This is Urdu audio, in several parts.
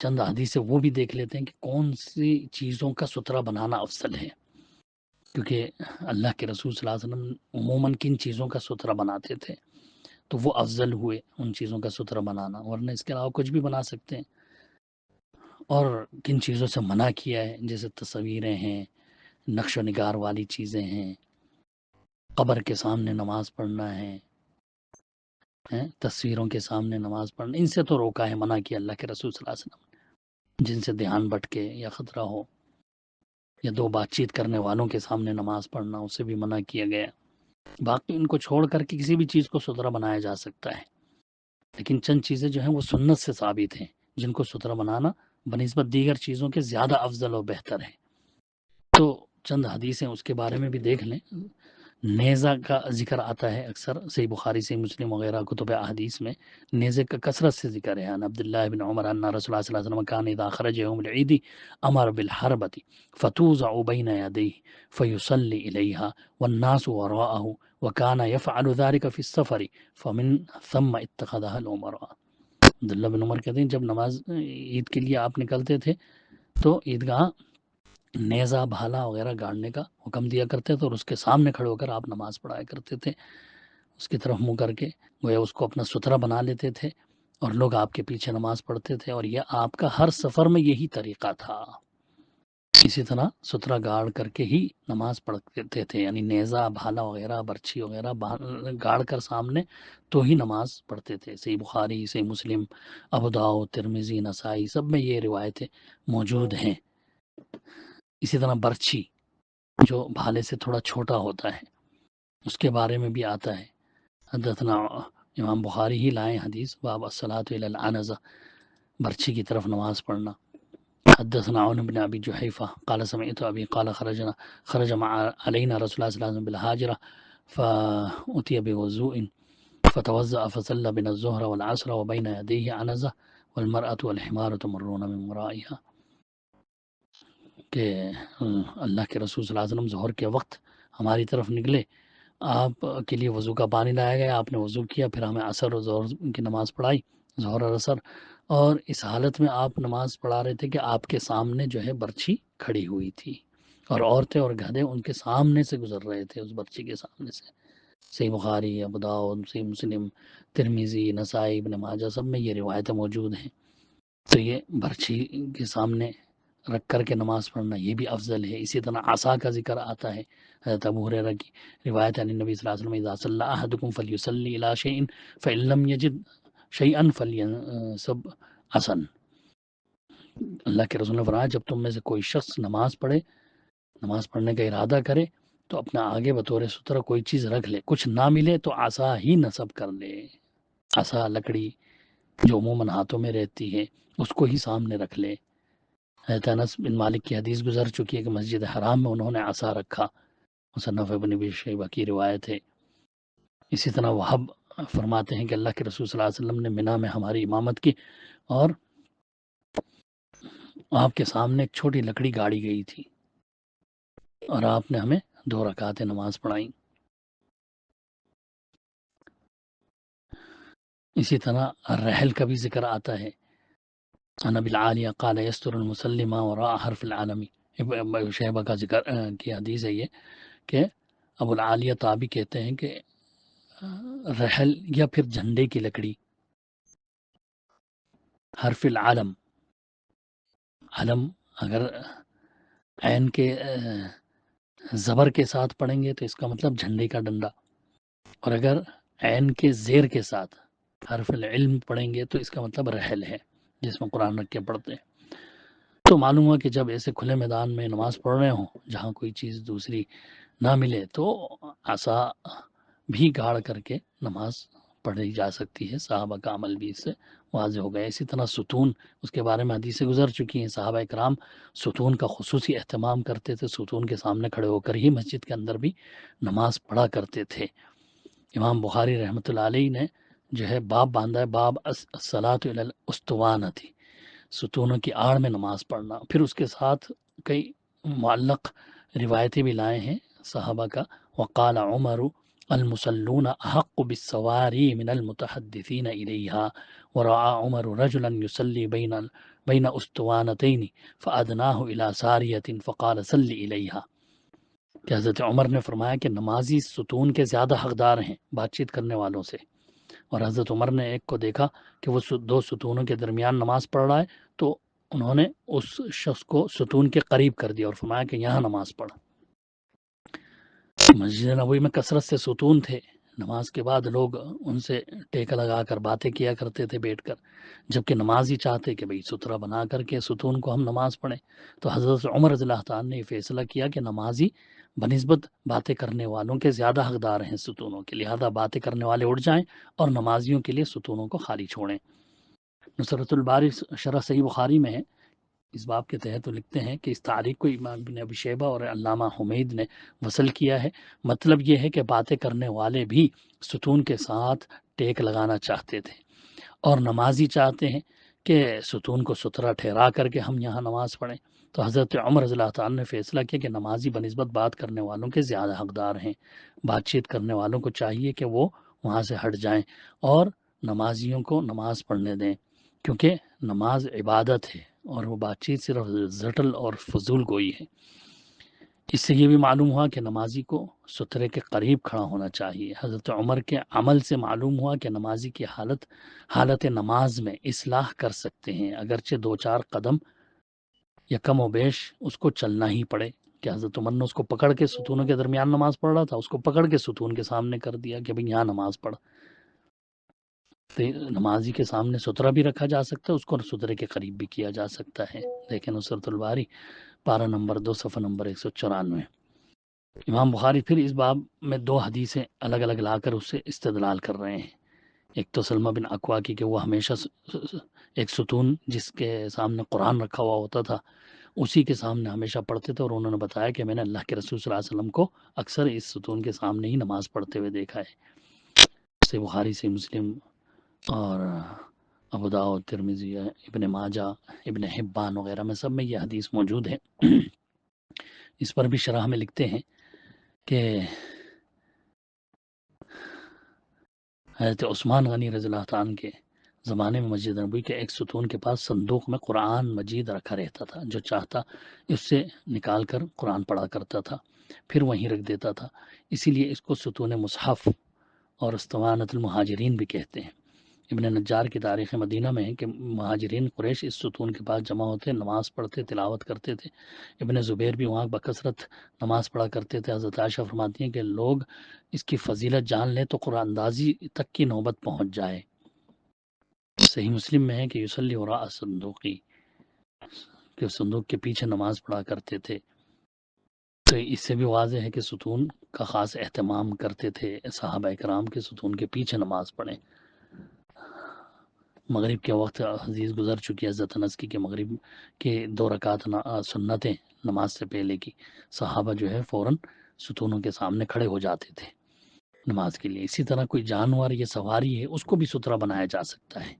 چند حدیثیں وہ بھی دیکھ لیتے ہیں کہ کون سی چیزوں کا سترہ بنانا افضل ہے، کیونکہ اللہ کے رسول صلی اللہ علیہ وسلم عموماً کن چیزوں کا سترہ بناتے تھے، تو وہ افضل ہوئے ان چیزوں کا سترہ بنانا، ورنہ اس کے علاوہ کچھ بھی بنا سکتے ہیں۔ اور کن چیزوں سے منع کیا ہے، جیسے تصویریں ہیں، نقش و نگار والی چیزیں ہیں، قبر کے سامنے نماز پڑھنا ہے، تصویروں کے سامنے نماز پڑھنا، ان سے تو روکا ہے، منع کیا اللہ کے رسول صلی اللہ علیہ وسلم، جن سے دھیان بھٹکے یا خطرہ ہو، یا دو بات چیت کرنے والوں کے سامنے نماز پڑھنا، اسے بھی منع کیا گیا۔ باقی ان کو چھوڑ کر کے کسی بھی چیز کو ستھرا بنایا جا سکتا ہے، لیکن چند چیزیں جو ہیں وہ سنت سے ثابت ہیں، جن کو ستھرا بنانا بنسبت دیگر چیزوں کے زیادہ افضل و بہتر ہے۔ تو چند حدیثیں اس کے بارے میں بھی دیکھ لیں۔ نیزہ کا ذکر آتا ہے اکثر، صحیح بخاری صحیح مسلم وغیرہ کتب احادیث میں نیزے کا کثرت سے ذکر ہے۔ ان عبداللہ بن عمر ان رسول اللہ صلی اللہ علیہ وسلم کان اذا خرج یوم العید امر بالحربۃ فتوضع بین یدیہ فیصلی الیہا والناس وراءہ وکان یفعل ذلك فی السفر فمن ثم اتخذها الامراء۔ عبداللہ بن عمر کہتے ہیں جب نماز عید کے لیے آپ نکلتے تھے تو عیدگاہ نیزہ بھالا وغیرہ گاڑنے کا حکم دیا کرتے تھے، اور اس کے سامنے کھڑے ہو کر آپ نماز پڑھایا کرتے تھے، اس کی طرف منہ کر کے، گویا اس کو اپنا سترہ بنا لیتے تھے، اور لوگ آپ کے پیچھے نماز پڑھتے تھے، اور یہ آپ کا ہر سفر میں یہی طریقہ تھا۔ اسی طرح سترہ گاڑ کر کے ہی نماز پڑھتے تھے، یعنی نیزہ بھالا وغیرہ برچھی وغیرہ گاڑ کر سامنے تو ہی نماز پڑھتے تھے۔ صحیح بخاری صحیح مسلم ابو داؤد ترمذی نسائی سب میں یہ روایتیں موجود ہیں۔ اسی طرح برچھی جو بھالے سے تھوڑا چھوٹا ہوتا ہے، اس کے بارے میں بھی آتا ہے۔ حدثنا امام بخاری ہی لائے حدیث باب الصلاۃ الی العنزہ، برچھی کی طرف نماز پڑھنا۔ حدثنا عون بن ابی جحیفہ قال سمعت ابی قال خرج مع علینا رسول اللہ صلی اللہ علیہ وسلم بالحاجرہ فأتي بوضوء فتوضأ فصلى بنا الظهر والعصر وبين يديه عنزة والمرأة والحمار تمرون من ورائها، کہ اللہ کے رسول صلی اللہ علیہ وسلم ظہر کے وقت ہماری طرف نکلے، آپ کے لیے وضو کا پانی لایا گیا، آپ نے وضو کیا، پھر ہمیں عصر اور ظہر کی نماز پڑھائی، ظہر اور عصر، اور اس حالت میں آپ نماز پڑھا رہے تھے کہ آپ کے سامنے جو ہے برچھی کھڑی ہوئی تھی، اور عورتیں اور گدھے ان کے سامنے سے گزر رہے تھے، اس برچھی کے سامنے سے۔ صحیح بخاری ابو داؤد صحیح مسلم ترمذی نسائی ابن ماجہ سب میں یہ روایتیں موجود ہیں۔ تو یہ برچھی کے سامنے رکھ کر کے نماز پڑھنا یہ بھی افضل ہے۔ اسی طرح عصا کا ذکر آتا ہے، حضرت ابو ہریرہ کی روایت ہے نبی صلی اللہ علیہ وسلم اذا صلی احدکم فلیصلی الی شیء فان لم یجد شیئا فلینصب عصا۔ اللہ کے رسول نے فرمایا جب تم میں سے کوئی شخص نماز پڑھے، نماز پڑھنے کا ارادہ کرے، تو اپنا آگے بطور سترہ کوئی چیز رکھ لے، کچھ نہ ملے تو عصا ہی نصب کر لے۔ عصا لکڑی جو عموماً ہاتھوں میں رہتی ہے اس کو ہی سامنے رکھ لے۔ حضرت انس بن مالک کی حدیث گزر چکی ہے کہ مسجد حرام میں انہوں نے عصا رکھا، مصنف ابن ابی شیبہ کی روایت ہے۔ اسی طرح وہب فرماتے ہیں کہ اللہ کے رسول صلی اللہ علیہ وسلم نے منا میں ہماری امامت کی، اور آپ کے سامنے ایک چھوٹی لکڑی گاڑی گئی تھی، اور آپ نے ہمیں 2 رکعتیں نماز پڑھائیں۔ اسی طرح رحل کا بھی ذکر آتا ہے، عن ابی العالیہ قال یستر المسلم وراء حرف العالمی، ابو شیبہ کا ذکر کی حدیث ہے یہ، کہ ابو العالیہ تابی کہتے ہیں کہ رحل یا پھر جھنڈے کی لکڑی حرف العلم، علم اگر عین کے زبر کے ساتھ پڑھیں گے تو اس کا مطلب جھنڈے کا ڈنڈا، اور اگر عین کے زیر کے ساتھ حرف العلم پڑھیں گے تو اس کا مطلب رحل ہے، جس میں قرآن رکھ کے پڑھتے ہیں۔ تو معلوم ہوا کہ جب ایسے کھلے میدان میں نماز پڑھ رہے ہوں جہاں کوئی چیز دوسری نہ ملے تو عصا بھی گاڑ کر کے نماز پڑھی جا سکتی ہے۔ صحابہ کا عمل بھی اس سے واضح ہو گیا۔ اسی طرح ستون، اس کے بارے میں حدیثیں گزر چکی ہیں، صحابہ کرام ستون کا خصوصی اہتمام کرتے تھے، ستون کے سامنے کھڑے ہو کر ہی مسجد کے اندر بھی نماز پڑھا کرتے تھے۔ امام بخاری رحمۃ اللہ علیہ نے جو ہے باب باندھا ہے، باب الصلاۃ علی الاسطوانۃ، ستونوں کی آڑ میں نماز پڑھنا۔ پھر اس کے ساتھ کئی معلق روایتیں بھی لائے ہیں صحابہ کا، وقال عمر المصلون احق بالسواری من المتحدثین الیہا ورأى عمر رجلا يصلي بین استوانتین فادناہ الی ساریۃ فقال صلی الیہا، کہ حضرت عمر نے فرمایا کہ نمازی ستون کے زیادہ حقدار ہیں بات چیت کرنے والوں سے، اور حضرت عمر نے ایک کو دیکھا کہ وہ دو ستونوں کے درمیان نماز پڑھ رہا ہے، تو انہوں نے اس شخص کو ستون کے قریب کر دیا اور فرمایا کہ یہاں نماز پڑھ۔ مسجد نبوی میں کثرت سے ستون تھے، نماز کے بعد لوگ ان سے ٹیکا لگا کر باتیں کیا کرتے تھے بیٹھ کر، جبکہ نماز ہی چاہتے کہ بھئی سترہ بنا کر کے ستون کو ہم نماز پڑھیں۔ تو حضرت عمر رضی اللہ تعالیٰ نے یہ فیصلہ کیا کہ نمازی بنسبت باتیں کرنے والوں کے زیادہ حقدار ہیں ستونوں کے، لہذا باتیں کرنے والے اٹھ جائیں اور نمازیوں کے لیے ستونوں کو خالی چھوڑیں۔ نصرت الباری شرح صحیح بخاری میں ہے، اس باب کے تحت وہ لکھتے ہیں کہ اس تعریف کو امام ابن ابی شیبہ اور علامہ حمید نے وصل کیا ہے۔ مطلب یہ ہے کہ باتیں کرنے والے بھی ستون کے ساتھ ٹیک لگانا چاہتے تھے، اور نمازی چاہتے ہیں کہ ستون کو ستھرا ٹھہرا کر کے ہم یہاں نماز پڑھیں۔ تو حضرت عمر رضی اللہ تعالیٰ نے فیصلہ کیا کہ نمازی بنسبت بات کرنے والوں کے زیادہ حقدار ہیں، بات چیت کرنے والوں کو چاہیے کہ وہ وہاں سے ہٹ جائیں اور نمازیوں کو نماز پڑھنے دیں، کیونکہ نماز عبادت ہے اور وہ بات چیت صرف زٹل اور فضول گوئی ہے۔ اس سے یہ بھی معلوم ہوا کہ نمازی کو سترے کے قریب کھڑا ہونا چاہیے۔ حضرت عمر کے عمل سے معلوم ہوا کہ نمازی کی حالت نماز میں اصلاح کر سکتے ہیں، اگرچہ دو چار قدم یا کم و بیش اس کو چلنا ہی پڑے، کہ حضرت عمر نے اس کو پکڑ کے ستونوں کے درمیان نماز پڑھ رہا تھا، اس کو پکڑ کے ستون کے سامنے کر دیا کہ بھئی یہاں نماز پڑھ۔ تو نمازی کے سامنے سترہ بھی رکھا جا سکتا ہے، اس کو سترے کے قریب بھی کیا جا سکتا ہے۔ لیکن نصرت الباری پارہ نمبر 2 صفحہ نمبر 194۔ امام بخاری پھر اس باب میں دو حدیثیں الگ الگ لا کر اس سے استدلال کر رہے ہیں۔ ایک تو سلمہ بن اکوا کی کہ وہ ہمیشہ ایک ستون جس کے سامنے قرآن رکھا ہوا ہوتا تھا اسی کے سامنے ہمیشہ پڑھتے تھے، اور انہوں نے بتایا کہ میں نے اللہ کے رسول صلی اللہ علیہ وسلم کو اکثر اس ستون کے سامنے ہی نماز پڑھتے ہوئے دیکھا ہے۔ سے بخاری سے مسلم اور ابو داؤد، ترمذی، ابن ماجہ، ابن حبان وغیرہ میں سب میں یہ حدیث موجود ہے۔ اس پر بھی شرح میں لکھتے ہیں کہ حضرت عثمان غنی رضی اللہ تعالیٰ کے زمانے میں مسجد نبوی کے ایک ستون کے پاس صندوق میں قرآن مجید رکھا رہتا تھا، جو چاہتا اس سے نکال کر قرآن پڑھا کرتا تھا، پھر وہیں رکھ دیتا تھا، اسی لیے اس کو ستون مصحف اور اسطوانۃ المہاجرین بھی کہتے ہیں۔ ابن نجار کی تاریخ مدینہ میں ہے کہ مہاجرین قریش اس ستون کے پاس جمع ہوتے، نماز پڑھتے، تلاوت کرتے تھے۔ ابن زبیر بھی وہاں بکثرت نماز پڑھا کرتے تھے۔ حضرت عائشہ فرماتی ہیں کہ لوگ اس کی فضیلت جان لیں تو قرآن اندازی تک کی نوبت پہنچ جائے۔ صحیح مسلم میں ہے کہ یصلی وراء صندوقی، کہ صندوق کے پیچھے نماز پڑھا کرتے تھے۔ تو اس سے بھی واضح ہے کہ ستون کا خاص اہتمام کرتے تھے صحابہ کرام کے ستون کے پیچھے نماز پڑھیں۔ مغرب کے وقت حدیث گزر چکی ہے حضرت انس کی کہ مغرب کے 2 رکعت سنتیں نماز سے پہلے کی، صحابہ جو ہے فوراً ستونوں کے سامنے کھڑے ہو جاتے تھے نماز کے لیے۔ اسی طرح کوئی جانور یا سواری ہے اس کو بھی سترہ بنایا جا سکتا ہے۔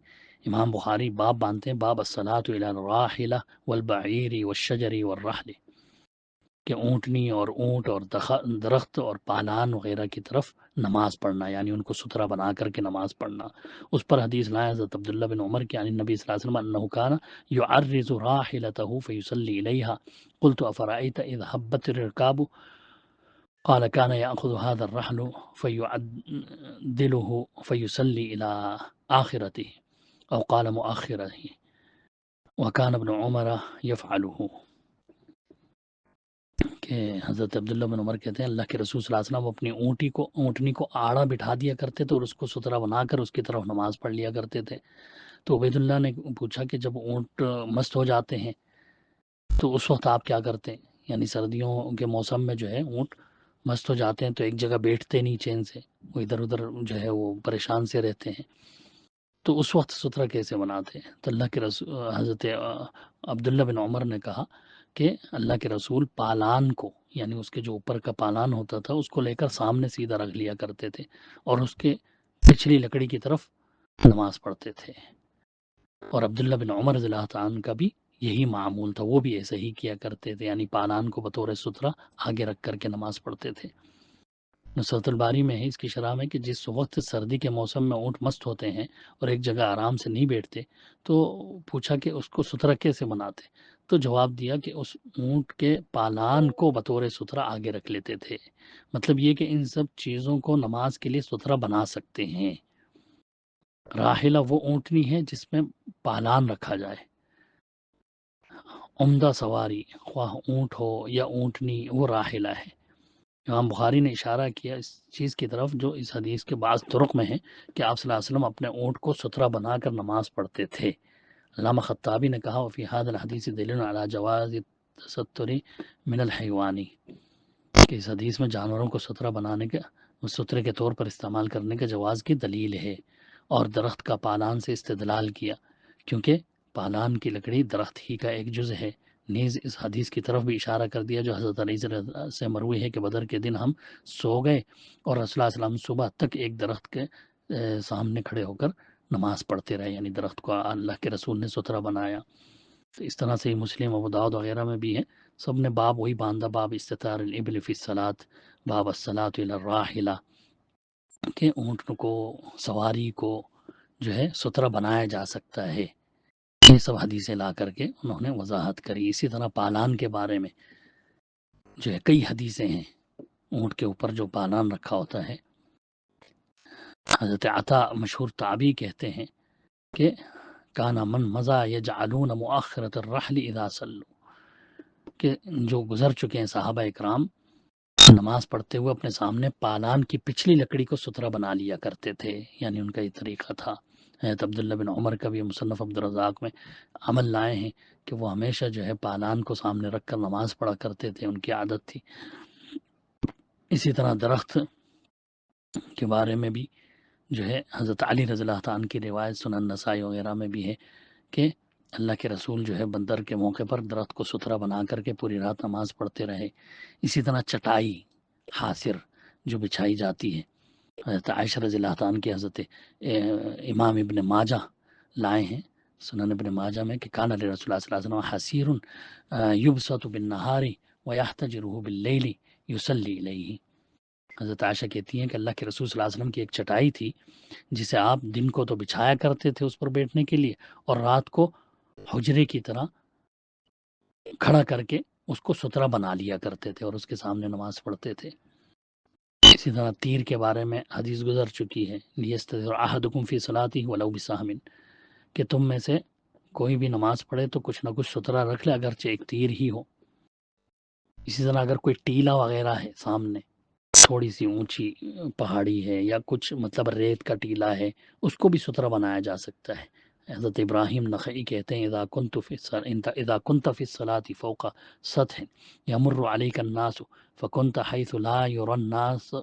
امام بخاری باب باندھتے ہیں، باب الصلاۃ علی الراحلہ والبعیر والشجر والرحل، کہ اونٹنی اور اونٹ اور درخت اور پالان وغیرہ کی طرف نماز پڑھنا، یعنی ان کو ستھرا بنا کر کے نماز پڑھنا۔ اس پر حدیث لائے حضرت عبداللہ بن عمر کے عن نبی صلی اللہ علیہ وسلم انه كان يعرض راحلته فيصلي اليها قلت افرأيت اذ هبت الركاب قال كان يأخذ هذا الرحل فيعدله فيصلي الى آخرته او قال مؤخره وكان ابن عمر يفعله، کہ حضرت عبداللہ بن عمر کہتے ہیں اللہ کے رسول صلی اللہ علیہ وسلم اپنی اونٹنی کو آڑا بٹھا دیا کرتے تھے اور اس کو سترا بنا کر اس کی طرف نماز پڑھ لیا کرتے تھے۔ تو عبید اللہ نے پوچھا کہ جب اونٹ مست ہو جاتے ہیں تو اس وقت آپ کیا کرتے ہیں؟ یعنی سردیوں کے موسم میں جو ہے اونٹ مست ہو جاتے ہیں تو ایک جگہ بیٹھتے نہیں چین سے، وہ ادھر ادھر جو ہے وہ پریشان سے رہتے ہیں، تو اس وقت سترا کیسے بناتے ہیں؟ تو اللہ کے رسول حضرت عبداللہ بن عمر نے کہا کہ اللہ کے رسول پالان کو، یعنی اس کے جو اوپر کا پالان ہوتا تھا اس کو لے کر سامنے سیدھا رکھ لیا کرتے تھے اور اس کے پچھلی لکڑی کی طرف نماز پڑھتے تھے۔ اور عبداللہ بن عمر رضی اللہ تعالیٰ عنہ کا بھی یہی معمول تھا، وہ بھی ایسے ہی کیا کرتے تھے، یعنی پالان کو بطور سترا آگے رکھ کر کے نماز پڑھتے تھے۔ نصرت الباری میں ہے، اس کی شرح میں، کہ جس وقت سردی کے موسم میں اونٹ مست ہوتے ہیں اور ایک جگہ آرام سے نہیں بیٹھتے، تو پوچھا کہ اس کو ستھرا کیسے بناتے، تو جواب دیا کہ اس اونٹ کے پالان کو بطور ستھرا آگے رکھ لیتے تھے۔ مطلب یہ کہ ان سب چیزوں کو نماز کے لیے ستھرا بنا سکتے ہیں۔ راحلہ وہ اونٹنی ہے جس میں پالان رکھا جائے، عمدہ سواری خواہ اونٹ ہو یا اونٹنی، وہ راحلہ ہے۔ امام بخاری نے اشارہ کیا اس چیز کی طرف جو اس حدیث کے بعض طرق میں ہے کہ آپ صلی اللہ علیہ وسلم اپنے اونٹ کو ستھرا بنا کر نماز پڑھتے تھے۔ علامہ خطابی نے کہا وفی هذا الحدیث دلیل علی جواز التستر من الحیوانی، کہ اس حدیث میں جانوروں کو ستھرا بنانے کے، ستھرے کے طور پر استعمال کرنے کے جواز کی دلیل ہے، اور درخت کا پالان سے استدلال کیا کیونکہ پالان کی لکڑی درخت ہی کا ایک جز ہے۔ نیز اس حدیث کی طرف بھی اشارہ کر دیا جو حضرت علی سے مروی ہے کہ بدر کے دن ہم سو گئے اور رسول اللہ صلی اللہ علیہ وسلم صبح تک ایک درخت کے سامنے کھڑے ہو کر نماز پڑھتے رہے، یعنی درخت کو اللہ کے رسول نے ستھرا بنایا۔ تو اس طرح سے مسلم، ابو داؤد وغیرہ میں بھی ہے، سب نے باب وہی باندھا، باب استطار الابل فی الصلاۃ، باب الصلاۃ الی الراحلہ، کہ اونٹ کو، سواری کو جو ہے ستھرا بنایا جا سکتا ہے۔ یہ سب حدیثیں لا کر کے انہوں نے وضاحت کری۔ اسی طرح پالان کے بارے میں جو ہے کئی حدیثیں ہیں، اونٹ کے اوپر جو پالان رکھا ہوتا ہے۔ حضرت عطا مشہور تابعی کہتے ہیں کہ کانا من مضى يجعلون مؤخرة الرحل اذا صلوا، کہ جو گزر چکے ہیں صحابہ اکرام نماز پڑھتے ہوئے اپنے سامنے پالان کی پچھلی لکڑی کو ستھرا بنا لیا کرتے تھے، یعنی ان کا یہ طریقہ تھا۔ حضرت عبداللہ بن عمر کا بھی مصنف عبدالرزاق میں عمل لائے ہیں کہ وہ ہمیشہ جو ہے پالان کو سامنے رکھ کر نماز پڑھا کرتے تھے، ان کی عادت تھی۔ اسی طرح درخت کے بارے میں بھی جو ہے حضرت علی رضی اللہ عنہ کی روایت سنن نسائی وغیرہ میں بھی ہے کہ اللہ کے رسول جو ہے بدر کے موقع پر درخت کو ستھرا بنا کر کے پوری رات نماز پڑھتے رہے۔ اسی طرح چٹائی، حاصر جو بچھائی جاتی ہے، حضرت عائشہ رضی اللہ عنہ کی حضرت امام ابن ماجہ لائے ہیں سنن ابن ماجہ میں کہ کان علی رسول اللہ صلی اللہ علیہ وسلم حسیر یبسط بالنہار ویحتجرہ باللیل یصلی الیہ۔ حضرت عائشہ کہتی ہیں کہ اللہ کے رسول صلی اللہ علیہ وسلم کی ایک چٹائی تھی جسے آپ دن کو تو بچھایا کرتے تھے اس پر بیٹھنے کے لیے، اور رات کو حجرے کی طرح کھڑا کر کے اس کو ستھرا بنا لیا کرتے تھے اور اس کے سامنے نماز پڑھتے تھے۔ اسی طرح تیر کے بارے میں حدیث گزر چکی ہے، لیستظہر احدکم فی صلاتہ ولو بسہم، کہ تم میں سے کوئی بھی نماز پڑھے تو کچھ نہ کچھ ستھرا رکھ لے اگرچہ ایک تیر ہی ہو۔ اسی طرح اگر کوئی ٹیلا وغیرہ ہے سامنے، تھوڑی سی اونچی پہاڑی ہے یا کچھ مطلب ریت کا ٹیلا ہے، اس کو بھی ستھرا بنایا جا سکتا ہے۔ حضرت ابراہیم نخعی کہتے ہیں اذا كنت في الصلاة فوق سطح يمر عليك الناس فكنت حيث لا يرى الناس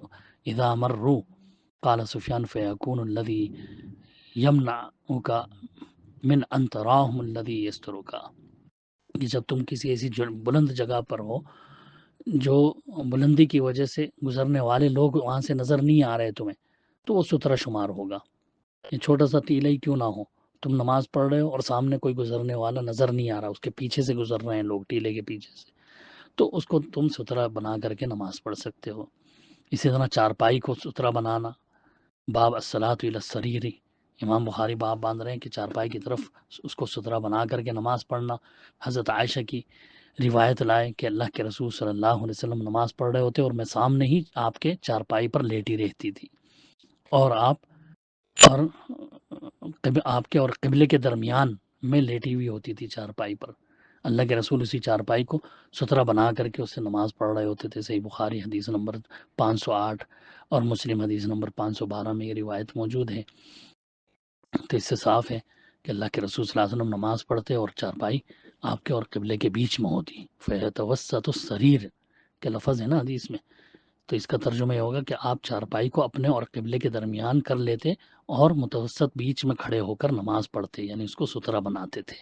اذا مروا قال سفیان فيكون الذي يمنعك من ان تراهم الذي يسترك، کہ جب تم کسی ایسی بلند جگہ پر ہو جو بلندی کی وجہ سے گزرنے والے لوگ وہاں سے نظر نہیں آ رہے تمہیں، تو وہ ستھرا شمار ہوگا۔ یہ چھوٹا سا ٹیلا ہی کیوں نہ ہو، تم نماز پڑھ رہے ہو اور سامنے کوئی گزرنے والا نظر نہیں آ رہا، اس کے پیچھے سے گزر رہے ہیں لوگ ٹیلے کے پیچھے سے، تو اس کو تم ستھرا بنا کر کے نماز پڑھ سکتے ہو۔ اسی طرح چارپائی کو ستھرا بنانا، باب الصلاۃ الی السریر، امام بخاری باب باندھ رہے ہیں کہ چارپائی کی طرف اس کو ستھرا بنا کر کے نماز پڑھنا۔ حضرت عائشہ کی روایت لائے کہ اللہ کے رسول صلی اللہ علیہ وسلم نماز پڑھ رہے ہوتے اور میں سامنے ہی آپ کے چارپائی پر لیٹی رہتی تھی، اور آپ کے اور قبلے کے درمیان میں لیٹی ہوئی ہوتی تھی چارپائی پر۔ اللہ کے رسول اسی چارپائی کو ستھرا بنا کر کے اس سے نماز پڑھ رہے ہوتے تھے۔ صحیح بخاری حدیث نمبر 508 اور مسلم حدیث نمبر 512 میں یہ روایت موجود ہے۔ تو اس سے صاف ہے کہ اللہ کے رسول صلی اللہ علیہ وسلم نماز پڑھتے اور چارپائی آپ کے اور قبلے کے بیچ میں ہوتی۔ فَيَتَوَسَّطُ السَّرِيرُ کے لفظ ہے نا حدیث میں، تو اس کا ترجمہ یہ ہوگا کہ آپ چارپائی کو اپنے اور قبلے کے درمیان کر لیتے اور متوسط بیچ میں کھڑے ہو کر نماز پڑھتے، یعنی اس کو ستھرا بناتے تھے۔